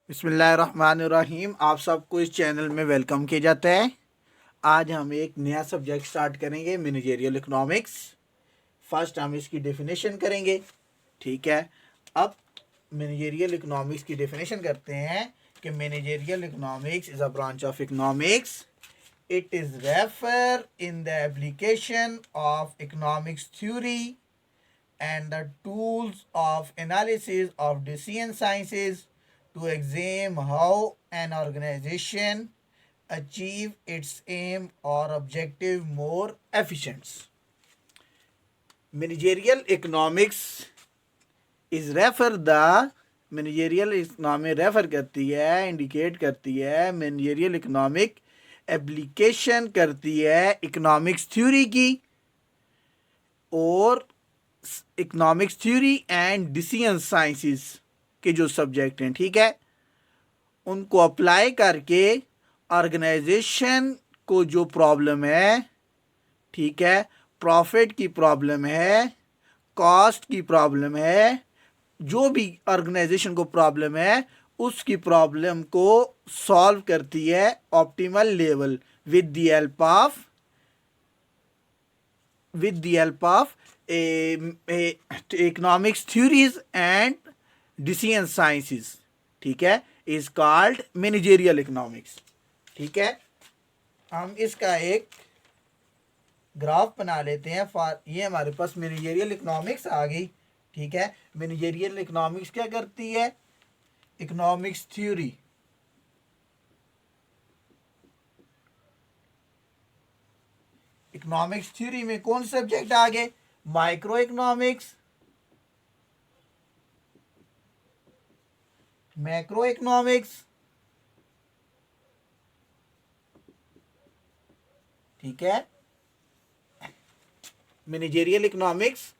बिस्मिल्लाहिर्रहमानिर्रहीम। आप सबको इस चैनल में वेलकम किया जाता है। आज हम एक नया सब्जेक्ट स्टार्ट करेंगे, मैनेजरियल इकोनॉमिक्स। फर्स्ट हम इसकी डेफिनेशन करेंगे, ठीक है। अब मैनेजरियल इकोनॉमिक्स की डेफिनेशन करते हैं कि managerial economics is a branch of economics. It is refer in the application of economics theory and the tools of analysis of decision sciences to examine how an organization achieve its aim or objective more efficient. Managerial economics is refer the managerial economic refer करती है, indicate करती है, managerial economic application करती है economics theory की और economics theory and decision sciences के जो सब्जेक्ट हैं, ठीक है, उनको अप्लाई करके ऑर्गेनाइजेशन को जो प्रॉब्लम है, ठीक है, प्रॉफिट की प्रॉब्लम है, कॉस्ट की प्रॉब्लम है, जो भी ऑर्गेनाइजेशन को प्रॉब्लम है उसकी प्रॉब्लम को सॉल्व करती है optimal level with the help of economics theories and decision sciences, ठीक है, इज कॉल्ड मैनेजरियल इकोनॉमिक्स। ठीक है, हम इसका एक ग्राफ बना लेते हैं। ये हमारे पास मैनेजरियल इकोनॉमिक्स आ गई, ठीक है। मैनेजरियल इकोनॉमिक्स क्या करती है? इकोनॉमिक्स थ्योरी, इकोनॉमिक्स थ्योरी में कौन से सब्जेक्ट आ गए? माइक्रो इकोनॉमिक्स, मैक्रो इकोनॉमिक्स, ठीक है। मैनेजरियल इकोनॉमिक्स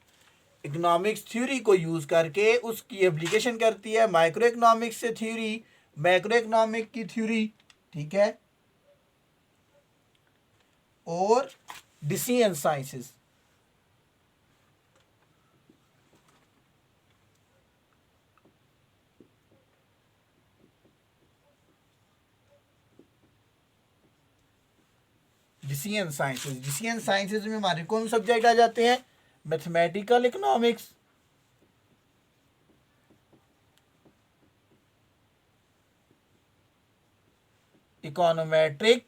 इकोनॉमिक्स थ्योरी को यूज करके उसकी एप्लीकेशन करती है माइक्रो इकोनॉमिक्स से थ्योरी, मैक्रो इकोनॉमिक की थ्योरी, ठीक है, और डिसीजन साइंसेस। डिसीजन साइंसेस में हमारे कौन सब्जेक्ट आ जाते हैं? मैथमेटिकल इकोनॉमिक्स, इकोनोमेट्रिक,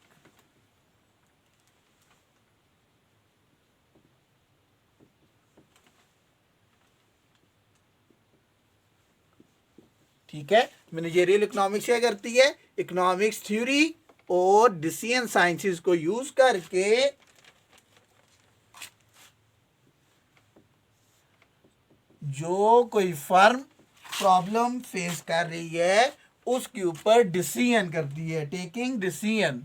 ठीक है। मैनेजरियल इकोनॉमिक्स क्या करती है? इकोनॉमिक्स थ्योरी और डिसीजन साइंसेस को यूज करके जो कोई फर्म प्रॉब्लम फेस कर रही है उसके ऊपर डिसीजन करती है, टेकिंग डिसीजन,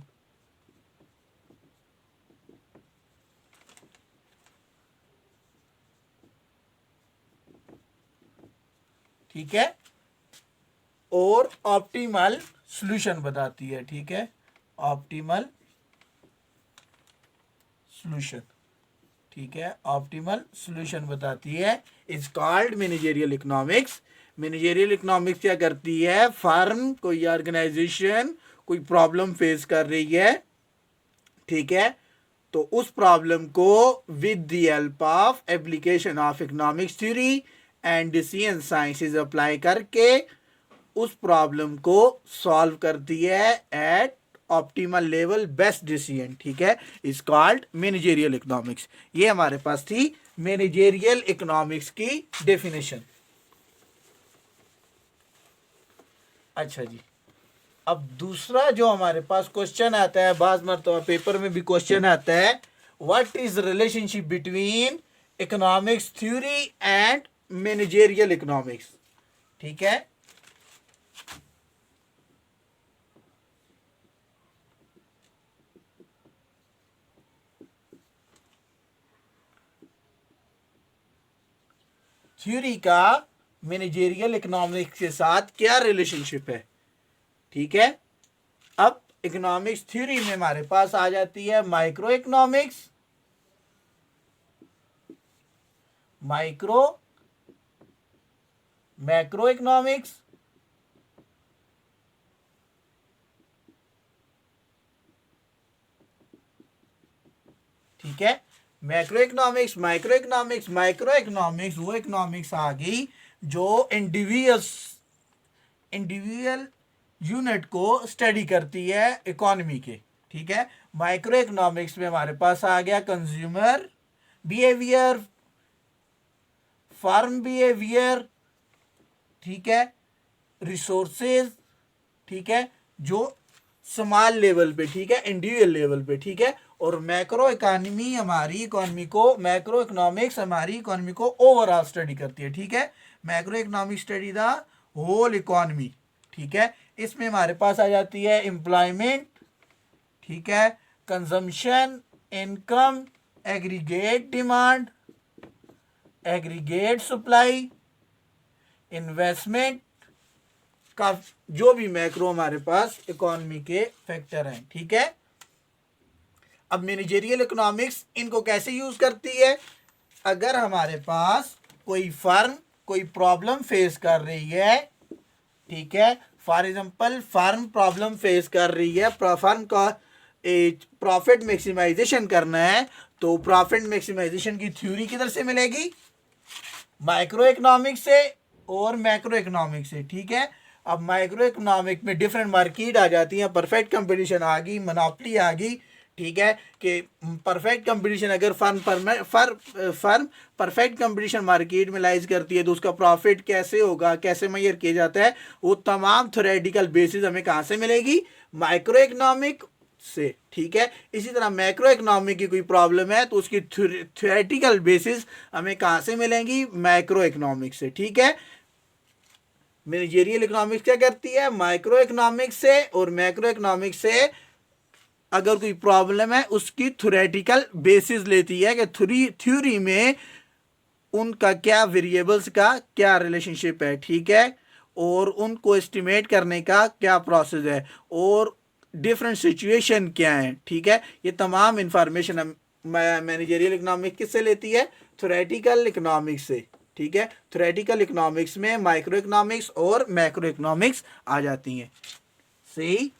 ठीक है, और ऑप्टिमल सॉल्यूशन बताती है, ठीक है, ऑप्टिमल सॉल्यूशन, ठीक है, ऑप्टिमल सॉल्यूशन बताती है। Is called managerial economics. Managerial economics क्या करती है? फर्म, कोई ऑर्गेनाइजेशन कोई प्रॉब्लम फेस कर रही है, ठीक है, तो उस प्रॉब्लम को with the help of application of economics theory and decision sciences apply करके उस प्रॉब्लम को सॉल्व करती है at optimal level, best decision, ठीक है, इज कॉल्ड मैनेजरियल इकोनॉमिक्स। ये हमारे पास थी मैनेजरियल इकोनॉमिक्स की डेफिनेशन। अच्छा जी, अब दूसरा जो हमारे पास क्वेश्चन आता है, बाज मरतबा पेपर में भी क्वेश्चन आता है, what is relationship between economics theory and managerial economics, ठीक है। थ्योरी का मैनेजरियल इकोनॉमिक्स के साथ क्या रिलेशनशिप है, ठीक है। अब इकोनॉमिक्स थ्योरी में हमारे पास आ जाती है micro economics, micro, macro economics, ठीक है। Macro economics, micro economics. Micro economics वो इकोनॉमिक्स आ गई जो इंडिविजुअल यूनिट को स्टडी करती है इकोनॉमी के, ठीक है। माइक्रो इकोनॉमिक्स में हमारे पास आ गया कंज्यूमर बिहेवियर, फार्म बिहेवियर, ठीक है, रिसोर्सेज, ठीक है, जो स्मॉल लेवल पे, ठीक है, इंडिविजुअल लेवल पे, ठीक है। और मैक्रो इकोनॉमी हमारी इकोनॉमी को, मैक्रो इकोनॉमिक्स हमारी इकोनॉमी को ओवरऑल स्टडी करती है, ठीक है। Macro economic study the whole economy, ठीक है। इसमें हमारे पास आ जाती है एम्प्लॉयमेंट, ठीक है, consumption, income, aggregate demand, aggregate supply, investment का, जो भी मैक्रो हमारे पास इकोनॉमी के फैक्टर हैं, ठीक है। अब मैनेजरियल इकोनॉमिक्स इनको कैसे यूज करती है? अगर हमारे पास कोई फर्म कोई प्रॉब्लम फेस कर रही है, ठीक है, for example firm problem face कर रही है, फर्म का प्रॉफिट मैक्सिमाइजेशन करना है, तो प्रॉफिट मैक्सिमाइजेशन की थ्योरी किधर से मिलेगी? माइक्रो इकोनॉमिक्स से और मैक्रो इकोनॉमिक्स से, ठीक है। अब माइक्रो इकोनॉमिक में डिफरेंट मार्केट आ जाती हैं, परफेक्ट कंपटीशन आ गई, मोनोपोली आ गई, ठीक है, कि परफेक्ट कंपटीशन अगर फर्म परफेक्ट कंपटीशन मार्केट में लाइज करती है तो उसका प्रॉफिट कैसे होगा, कैसे मेजर किया जाता है, वो तमाम थ्योरेटिकल बेसिस हमें कहाँ से मिलेगी? माइक्रो इकोनॉमिक से, ठीक है। इसी तरह मैक्रो इकोनॉमिक की कोई प्रॉब्लम है तो उसकी थ्योरेटिकल बेसिस हमें कहाँ से मिलेंगी? मैक्रो इकोनॉमिक से, ठीक है। मैनेजरियल इकोनॉमिक्स क्या करती है? माइक्रो इकोनॉमिक्स से और मैक्रो इकोनॉमिक्स से अगर कोई प्रॉब्लम है उसकी थ्योरेटिकल बेसिस लेती है कि थ्योरी में उनका क्या वेरिएबल्स का क्या रिलेशनशिप है, ठीक है, और उनको एस्टिमेट करने का क्या प्रोसेस है और डिफरेंट सिचुएशन क्या है, ठीक है। ये तमाम इंफॉर्मेशन मैनेजरियल इकोनॉमिक्स किससे लेती है? थ्योरेटिकल इकोनॉमिक्स से, ठीक है। थ्योरेटिकल इकोनॉमिक्स में माइक्रो इकोनॉमिक्स और मैक्रो इकोनॉमिक्स आ जाती हैं, सही।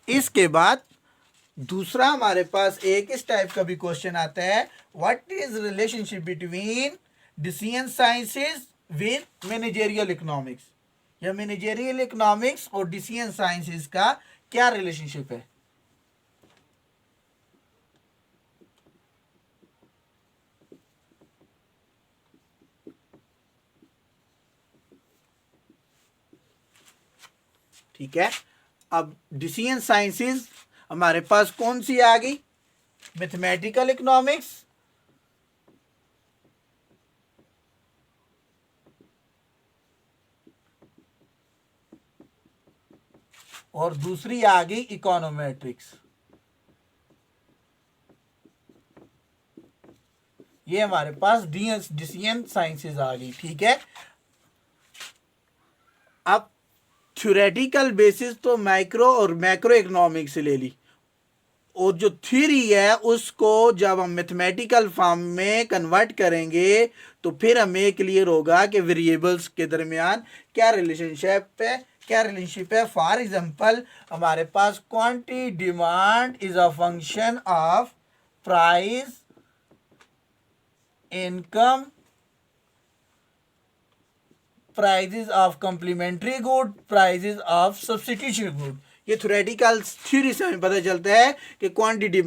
इसके बाद दूसरा हमारे पास एक इस टाइप का भी क्वेश्चन आता है, what is relationship between decision sciences with managerial economics, या मैनेजरियल इकोनॉमिक्स और डिसीजन साइंसेज का क्या रिलेशनशिप है? ठीक है। अब डिसीजन साइंसेज हमारे पास कौन सी आ गई? मैथमेटिकल इकोनॉमिक्स और दूसरी आ गई इकोनोमेट्रिक्स। ये हमारे पास डिसीजन साइंसेज आ गई, ठीक है। अब थ्योरेटिकल बेसिस तो माइक्रो और मैक्रो इकोनॉमिक्स से ले ली, और जो थ्योरी है उसको जब हम मैथमेटिकल फॉर्म में कन्वर्ट करेंगे तो फिर हमें क्लियर होगा कि वेरिएबल्स के दरमियान क्या रिलेशनशिप है। फॉर एग्जांपल हमारे पास quantity demand is a function of price, income, prices of complementary good, prices of substitution good. ये थ्योरेटिकल थ्योरी से हमें पता चलता है कि क्वांटिटी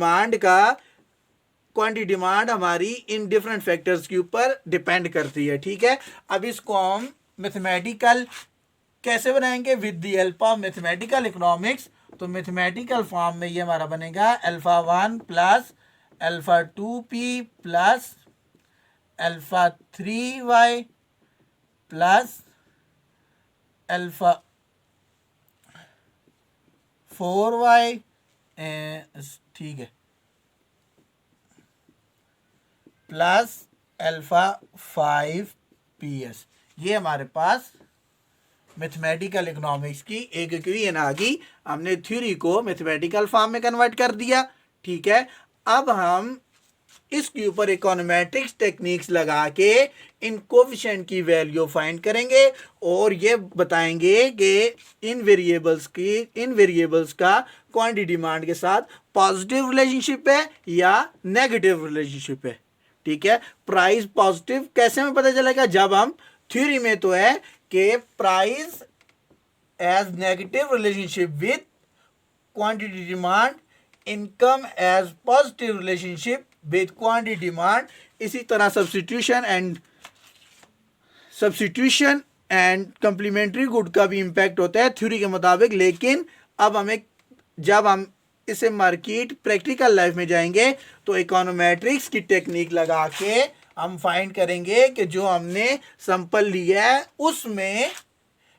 डिमांड हमारी इन डिफरेंट फैक्टर्स के ऊपर डिपेंड करती है, ठीक है। अब इसको हम मैथमेटिकल कैसे बनाएंगे? With the help of mathematical economics. तो मैथमेटिकल फॉर्म में ये हमारा बनेगा alpha 1 plus alpha 2p plus alpha 3y plus alpha 4y, ठीक है, प्लस अल्फा 5ps। ये हमारे पास मैथमेटिकल इकोनॉमिक्स की एक इक्वेशन आ गई। हमने थ्योरी को मैथमेटिकल फॉर्म में कन्वर्ट कर दिया, ठीक है। अब हम इसके ऊपर इकोनोमेट्रिक्स टेक्निक्स लगा के इन कोफिशिएंट की वैल्यू फाइंड करेंगे और ये बताएंगे कि इन वेरिएबल्स का क्वांटिटी डिमांड के साथ पॉजिटिव रिलेशनशिप है या नेगेटिव रिलेशनशिप है। ठीक है, प्राइस पॉजिटिव कैसे हमें पता चलेगा? जब हम थ्योरी में तो है कि price as negative relationship with quantity demand, income as positive relationship with quantity demand. इसी तरह सब्स्टिट्यूशन एंड कंप्लीमेंट्री गुड का भी इंपैक्ट होता है थ्योरी के मुताबिक। लेकिन अब जब हम इसे मार्केट प्रैक्टिकल लाइफ में जाएंगे तो इकोनोमेट्रिक्स की टेक्निक लगा के हम फाइंड करेंगे कि जो हमने सैंपल लिया है उसमें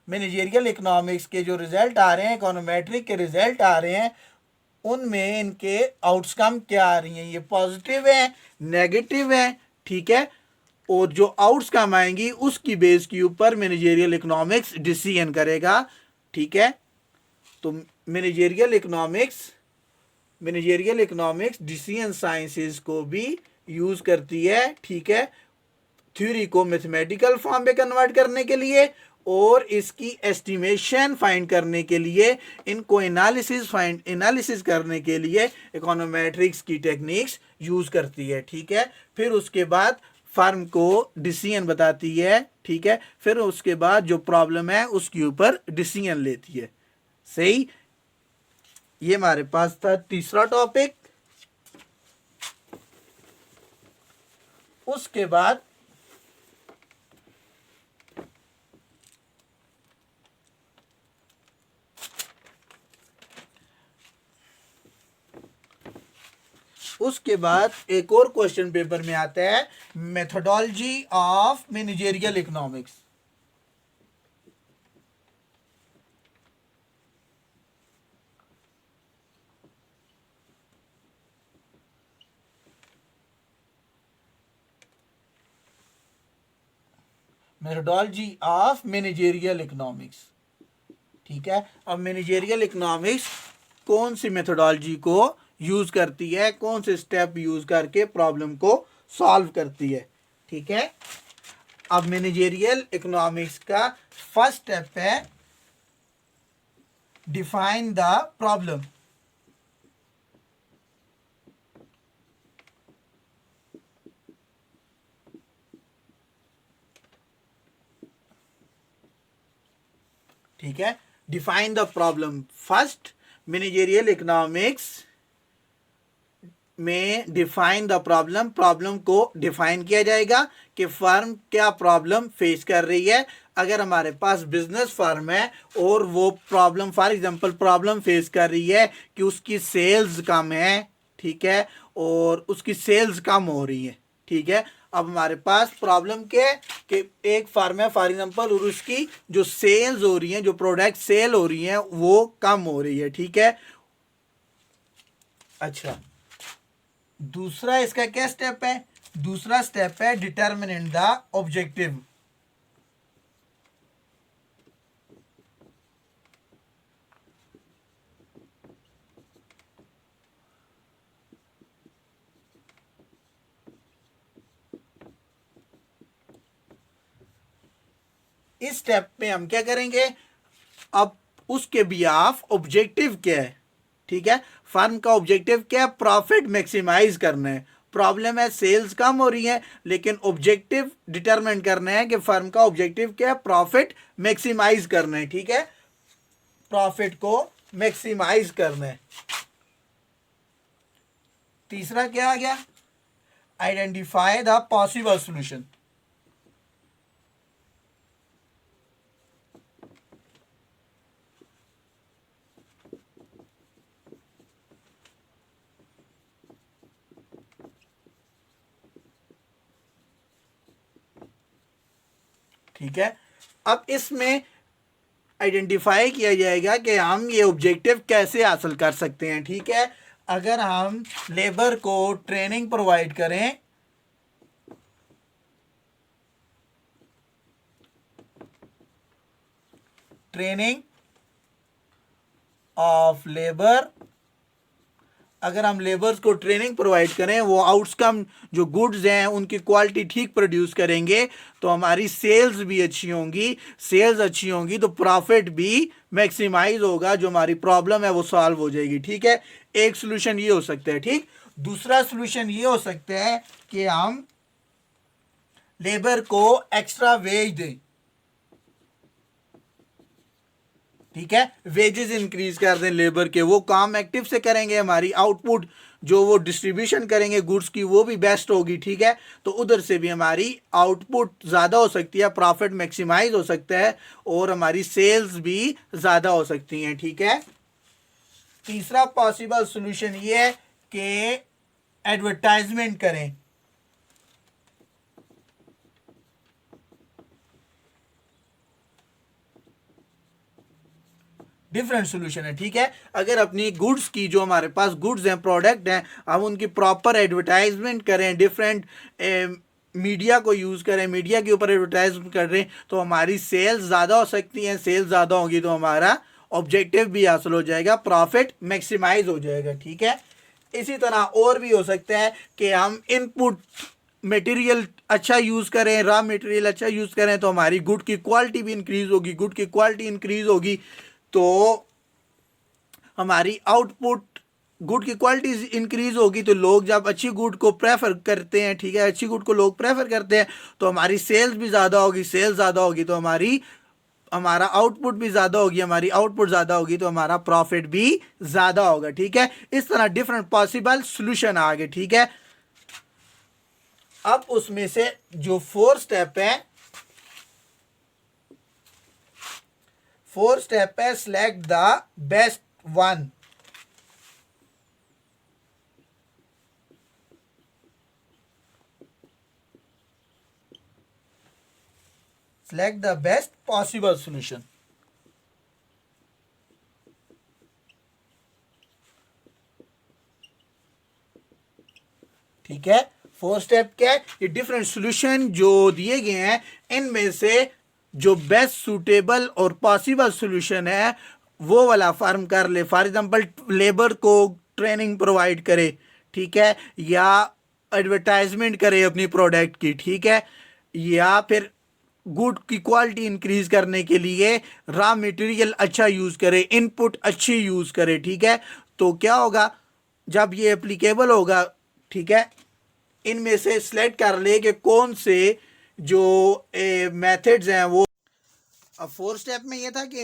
मैनेजरियल इकोनॉमिक्स के जो रिजल्ट आ रहे हैं, इकोनोमेट्रिक के रिजल्ट आ रहे हैं, उनमें इनके आउटकम क्या आ रही हैं, ये पॉजिटिव है, नेगेटिव है। ठीक है, और जो आउटकम आएंगी उसकी बेस के ऊपर मैनेजरियल इकोनॉमिक्स डिसीजन करेगा। ठीक है, तो मैनेजरियल इकोनॉमिक्स डिसीजन साइंसेस को भी यूज करती है। ठीक है, थ्योरी को मैथमेटिकल फॉर्म में कन्वर्ट करने के लिए और इसकी एस्टिमेशन फाइंड करने के लिए, इनको एनालिसिस करने के लिए इकोनोमेट्रिक्स की टेक्निक्स यूज करती है। ठीक है, फिर उसके बाद फर्म को डिसीजन बताती है। ठीक है, फिर उसके बाद जो प्रॉब्लम है उसके ऊपर डिसीजन लेती है। सही, ये हमारे पास था तीसरा टॉपिक। उसके बाद एक और क्वेश्चन पेपर में आता है, methodology of managerial economics. Methodology of managerial economics. ठीक है, अब मैनेजरियल इकोनॉमिक्स कौन सी मेथोडोलॉजी को यूज करती है, कौन से स्टेप यूज करके प्रॉब्लम को सॉल्व करती है। ठीक है, अब मैनेजरियल इकोनॉमिक्स का फर्स्ट स्टेप है डिफाइन द प्रॉब्लम। ठीक है, define the problem. First managerial economics में डिफाइन द प्रॉब्लम को डिफाइन किया जाएगा कि फर्म क्या प्रॉब्लम फेस कर रही है। अगर हमारे पास बिजनेस फर्म है और वो problem, for example problem face कर रही है कि उसकी सेल्स कम है। ठीक है, और उसकी सेल्स कम हो रही है। ठीक है, अब हमारे पास प्रॉब्लम क्या है कि एक फर्म है फॉर एग्जांपल और उसकी जो सेल्स हो रही हैं, जो प्रोडक्ट सेल हो रही हैं वो कम हो रही है। ठीक है, अच्छा, दूसरा इसका क्या स्टेप है? दूसरा स्टेप है डिटरमिनेट द ऑब्जेक्टिव। इस स्टेप में हम क्या करेंगे? अब उसके बिहाफ ऑब्जेक्टिव क्या है? ठीक है, फर्म का ऑब्जेक्टिव क्या है? प्रॉफिट मैक्सिमाइज करना है। प्रॉब्लम है सेल्स कम हो रही है, लेकिन ऑब्जेक्टिव डिटरमाइन करना है कि फर्म का ऑब्जेक्टिव क्या है? प्रॉफिट मैक्सिमाइज करना है। ठीक है, प्रॉफिट को मैक्सिमाइज करना है। तीसरा क्या आ गया? Identify the possible solution. ठीक है, अब इसमें आइडेंटिफाई किया जाएगा कि हम ये ऑब्जेक्टिव कैसे हासिल कर सकते हैं। ठीक है, अगर हम लेबर को ट्रेनिंग प्रोवाइड करें, ट्रेनिंग ऑफ लेबर अगर हम लेबर्स को ट्रेनिंग प्रोवाइड करें, वो आउटकम जो गुड्स हैं उनकी क्वालिटी ठीक प्रोड्यूस करेंगे, तो हमारी सेल्स भी अच्छी होंगी। सेल्स अच्छी होंगी तो प्रॉफिट भी मैक्सिमाइज होगा, जो हमारी प्रॉब्लम है वो सॉल्व हो जाएगी। ठीक है, एक सोल्यूशन ये हो सकता है। ठीक, दूसरा सोल्यूशन ये हो सकता है कि हम लेबर को एक्स्ट्रा वेज दें। ठीक है, वेजेस इंक्रीज कर दें लेबर के, वो काम एक्टिव से करेंगे, हमारी आउटपुट जो वो डिस्ट्रीब्यूशन करेंगे गुड्स की वो भी बेस्ट होगी। ठीक है, तो उधर से भी हमारी आउटपुट ज़्यादा हो सकती है, प्रॉफिट मैक्सिमाइज हो सकता है और हमारी सेल्स भी ज़्यादा हो सकती हैं। ठीक है, तीसरा पॉसिबल सोल्यूशन ये है कि एडवर्टाइजमेंट करें। डिफरेंट सोल्यूशन है। ठीक है, अगर अपनी गुड्स की, जो हमारे पास गुड्स हैं, प्रोडक्ट हैं, हम उनकी प्रॉपर एडवर्टाइजमेंट करें, डिफरेंट मीडिया को यूज़ करें, मीडिया के ऊपर एडवर्टाइजमेंट कर रहे हैं, तो हमारी सेल्स ज़्यादा हो सकती हैं। सेल्स ज़्यादा होगी तो हमारा ऑब्जेक्टिव भी हासिल हो जाएगा, प्रॉफिट मैक्सिमाइज हो जाएगा। ठीक है, इसी तरह और भी हो सकता है कि हम इनपुट मटेरियल अच्छा यूज़ करें, रॉ मटेरियल अच्छा यूज़ करें, तो हमारी गुड की क्वालिटी भी इंक्रीज़ होगी। गुड की क्वालिटी इंक्रीज़ होगी तो हमारी आउटपुट, गुड की क्वालिटी इंक्रीज होगी तो लोग जब अच्छी गुड को प्रेफर करते हैं, ठीक है, अच्छी गुड को लोग प्रेफर करते हैं, तो हमारी सेल्स भी ज़्यादा होगी। सेल्स ज़्यादा होगी तो हमारा आउटपुट भी ज़्यादा होगी। हमारी आउटपुट ज़्यादा होगी तो हमारा प्रॉफिट भी ज़्यादा होगा। ठीक है, इस तरह डिफरेंट पॉसिबल सोल्यूशन आ गए। ठीक है, अब उसमें से जो 4 स्टेप है, 4 स्टेप है, select the best one. Select the best possible solution. ठीक है, 4 स्टेप क्या है, ये डिफरेंट सॉल्यूशन जो दिए गए हैं, इनमें से जो बेस्ट सूटेबल और पॉसिबल सॉल्यूशन है वो वाला फर्म कर ले। फॉर एग्जांपल, लेबर को ट्रेनिंग प्रोवाइड करे, ठीक है, या एडवर्टाइजमेंट करे अपनी प्रोडक्ट की, ठीक है, या फिर गुड की क्वालिटी इंक्रीज करने के लिए रॉ मटेरियल अच्छा यूज करे, इनपुट अच्छी यूज करे। ठीक है, तो क्या होगा जब ये एप्लीकेबल होगा, ठीक है, इनमें से सिलेक्ट कर ले कि कौन से जो मेथड्स हैं वो। अब 4 स्टेप में ये था कि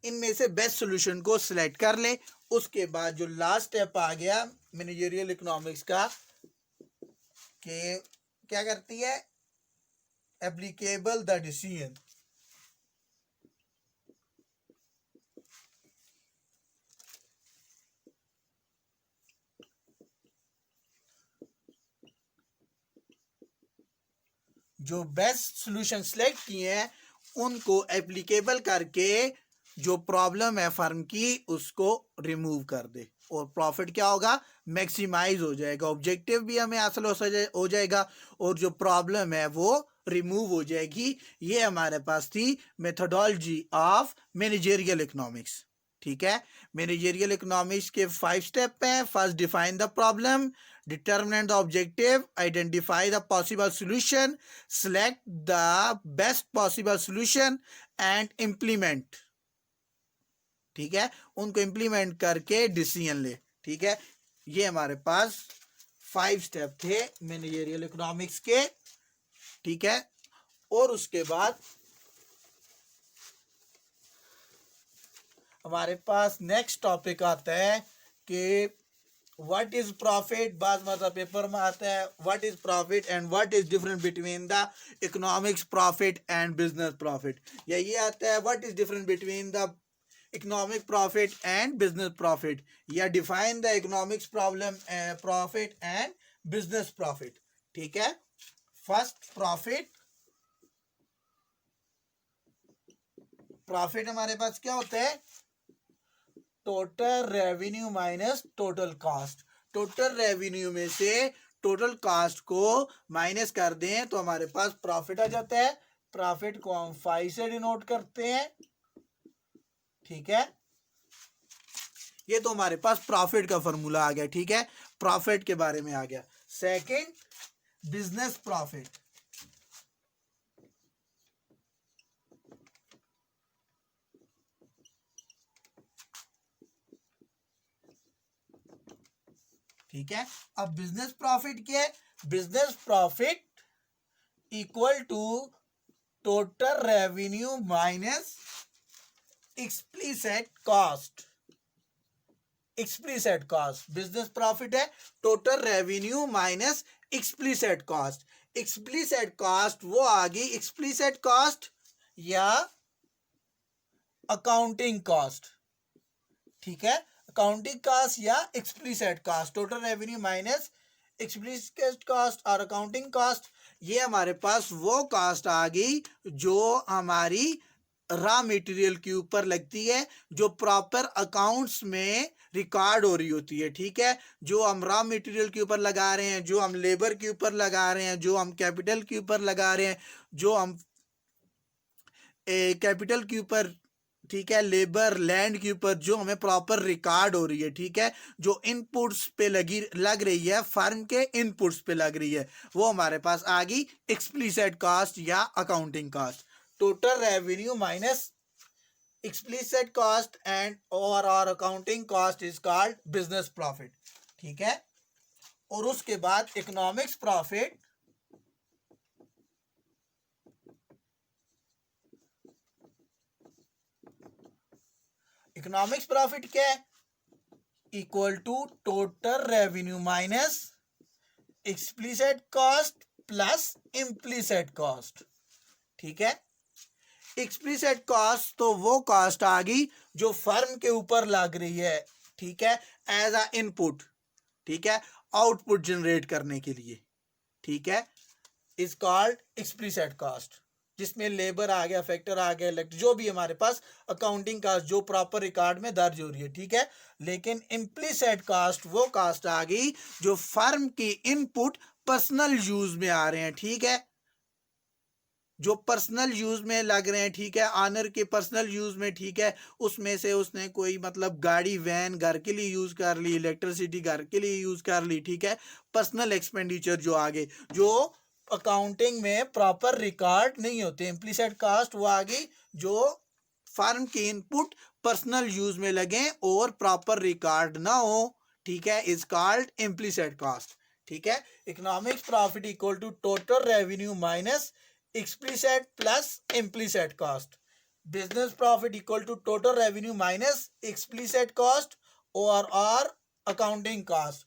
इनमें से बेस्ट सॉल्यूशन को सिलेक्ट कर ले। उसके बाद जो लास्ट स्टेप आ गया मैनेजरियल इकोनॉमिक्स का, कि क्या करती है, एप्लीकेबल द डिसीजन। जो बेस्ट सॉल्यूशन सिलेक्ट किए हैं उनको एप्लीकेबल करके जो प्रॉब्लम है फर्म की उसको रिमूव कर दे और प्रॉफिट क्या होगा, मैक्सिमाइज हो जाएगा। ऑब्जेक्टिव भी हमें हासिल हो जाएगा और जो प्रॉब्लम है वो रिमूव हो जाएगी। ये हमारे पास थी मेथोडोलॉजी ऑफ मैनेजरियल इकोनॉमिक्स। ठीक है, मैनेजरियल इकोनॉमिक्स के 5 स्टेप हैं। First, define the problem, determine the objective, identify the possible solution, select the best possible solution and implement। ठीक है, उनको इंप्लीमेंट करके डिसीजन ले। ठीक है, ये हमारे पास 5 स्टेप थे मैनेजरियल इकोनॉमिक्स के। ठीक है, और उसके बाद हमारे पास नेक्स्ट टॉपिक आता है कि व्हाट इज प्रॉफिट। बाद मतलब पेपर में आता है what is profit and what is difference between the economics profit and business profit, या ये आता है what is difference between the economic profit and business profit, या define the economics problem profit and business profit. ठीक है, first profit. Profit हमारे पास क्या होता है, total revenue minus total cost. Total revenue में से टोटल कॉस्ट को माइनस कर दें तो हमारे पास प्रॉफिट आ जाता है। प्रॉफिट को हम 5 से डिनोट करते हैं। ठीक है, ये तो हमारे पास प्रॉफिट का फॉर्मूला आ गया, ठीक है, प्रॉफिट के बारे में आ गया। Second, business profit. ठीक है, अब बिजनेस प्रॉफिट क्या है? Business profit equal to total revenue minus explicit cost. Explicit cost, business profit है total revenue minus explicit cost. Explicit cost वो आ गई, एक्सप्लिसिट कॉस्ट या अकाउंटिंग कॉस्ट, ठीक है, अकाउंटिंग कॉस्ट या explicit cost, total revenue minus explicit cost और accounting cost. ये हमारे पास वो कॉस्ट आ गई जो हमारी रॉ मटेरियल के ऊपर लगती है, जो प्रॉपर अकाउंट्स में रिकॉर्ड हो रही होती है, ठीक है, जो हम रॉ मटेरियल के ऊपर लगा रहे हैं, जो हम लेबर के ऊपर लगा रहे हैं, जो हम कैपिटल के ऊपर लगा रहे हैं, जो हम कैपिटल के ऊपर, ठीक है, लेबर लैंड के ऊपर जो हमें प्रॉपर रिकॉर्ड हो रही है, ठीक है, जो इनपुट्स पे लग रही है, फर्म के इनपुट्स पे लग रही है, वो हमारे पास आ गई एक्सप्लिसिट कॉस्ट या accounting cost. Total revenue minus explicit cost and or accounting cost is called business profit, ठीक है। और उसके बाद इकोनॉमिक्स प्रॉफिट, इकोनॉमिक्स प्रॉफिट क्या है? Equal to total revenue minus explicit cost plus implicit cost, ठीक है। एक्सप्लिसिट कॉस्ट तो वो कॉस्ट आ गई जो फर्म के ऊपर लग रही है, ठीक है, एज अ इनपुट, ठीक है, आउटपुट जनरेट करने के लिए, ठीक है, इज कॉल्ड एक्सप्लिसिट कॉस्ट, जिसमें लेबर आ गया, फैक्टर आ गया, जो भी हमारे पास अकाउंटिंग कॉस्ट जो प्रॉपर रिकॉर्ड में दर्ज हो रही है, ठीक है। लेकिन इम्प्लिसिट कॉस्ट वो कॉस्ट आ गई जो फर्म की इनपुट पर्सनल यूज में आ रहे हैं, ठीक है, जो पर्सनल यूज में लग रहे हैं, ठीक है, ऑनर के पर्सनल यूज में, ठीक है, उसमें से उसने कोई मतलब गाड़ी वैन घर के लिए यूज कर ली, इलेक्ट्रिसिटी घर के लिए यूज कर ली, ठीक है, पर्सनल एक्सपेंडिचर जो आगे जो अकाउंटिंग में प्रॉपर रिकॉर्ड नहीं होते, इम्प्लिसिट कॉस्ट वो आ गई जो फर्म के इनपुट पर्सनल यूज में लगे और प्रॉपर रिकॉर्ड ना हो, ठीक है, इज कॉल्ड इम्प्लिसिट कॉस्ट, ठीक है। Economics profit equal to total revenue minus explicit plus implicit cost. Business profit equal to total revenue minus explicit cost or accounting cost.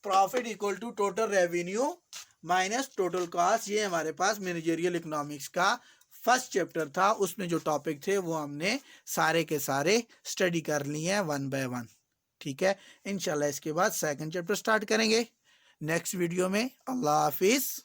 Profit equal to total revenue minus total cost. ये हमारे पास managerial economics का first chapter था, उसमें जो topic थे वो हमने सारे के सारे स्टडी कर लिए हैं 1 by 1, ठीक है। इंशाल्लाह इसके बाद सेकंड चैप्टर स्टार्ट करेंगे नेक्स्ट वीडियो में। अल्लाह हाफिज।